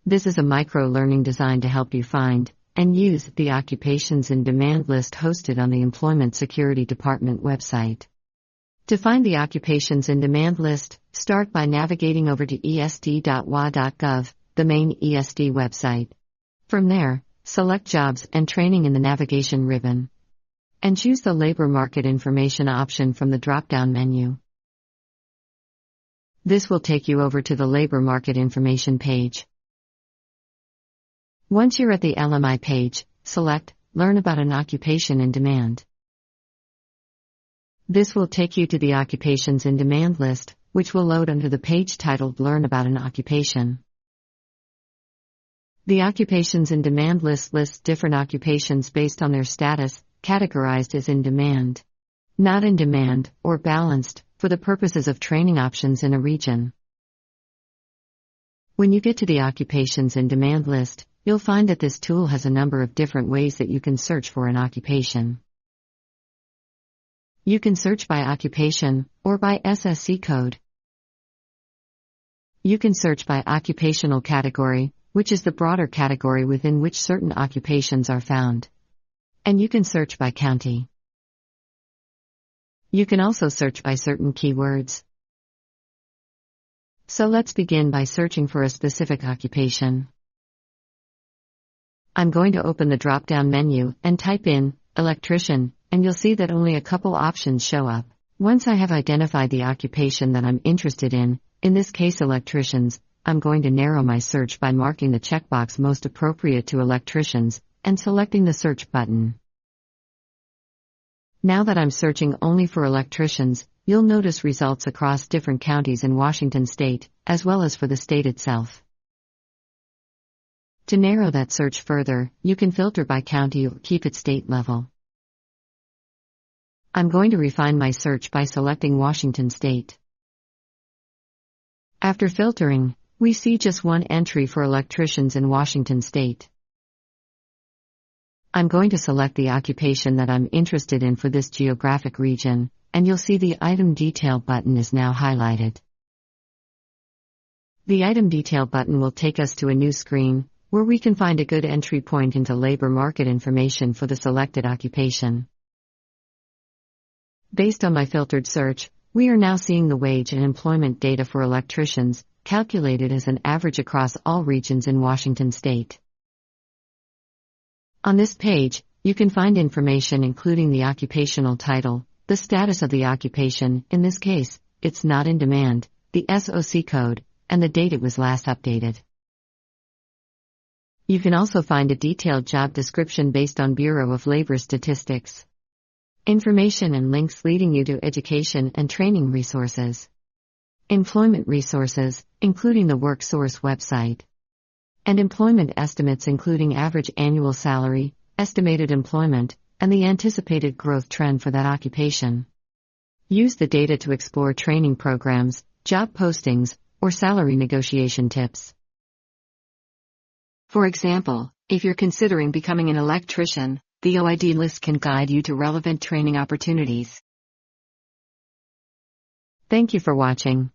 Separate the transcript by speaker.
Speaker 1: This is a micro-learning designed to help you find and use the occupations in demand list hosted on the Employment Security Department website. To find the occupations in demand list, start by navigating over to esd.wa.gov, the main ESD website. From there, select Jobs and Training in the navigation ribbon, and choose the Labor Market Information option from the drop-down menu. This will take you over to the Labor Market Information page. Once you're at the LMI page, select Learn about an occupation in demand. This will take you to the occupations in demand list, which will load under the page titled Learn about an occupation. The occupations in demand list lists different occupations based on their status, categorized as in demand, not in demand, or balanced, for the purposes of training options in a region. When you get to the occupations in demand list, you'll find that this tool has a number of different ways that you can search for an occupation. You can search by occupation, or by SSC code. You can search by occupational category, which is the broader category within which certain occupations are found. And you can search by county. You can also search by certain keywords. So let's begin by searching for a specific occupation. I'm going to open the drop-down menu and type in electrician, and you'll see that only a couple options show up. Once I have identified the occupation that I'm interested in this case electricians, I'm going to narrow my search by marking the checkbox most appropriate to electricians and selecting the search button. Now that I'm searching only for electricians, you'll notice results across different counties in Washington state, as well as for the state itself. To narrow that search further, you can filter by county or keep it state level. I'm going to refine my search by selecting Washington state. After filtering, we see just one entry for electricians in Washington state. I'm going to select the occupation that I'm interested in for this geographic region, and you'll see the Item Detail button is now highlighted. The Item Detail button will take us to a new screen, where we can find a good entry point into labor market information for the selected occupation. Based on my filtered search, we are now seeing the wage and employment data for electricians, calculated as an average across all regions in Washington state. On this page, you can find information including the occupational title, the status of the occupation, in this case, it's not in demand, the SOC code, and the date it was last updated. You can also find a detailed job description based on Bureau of Labor statistics. Information and links leading you to education and training resources. Employment resources, including the WorkSource website. And employment estimates including average annual salary, estimated employment, and the anticipated growth trend for that occupation. Use the data to explore training programs, job postings, or salary negotiation tips. For example, if you're considering becoming an electrician, the OID list can guide you to relevant training opportunities. Thank you for watching.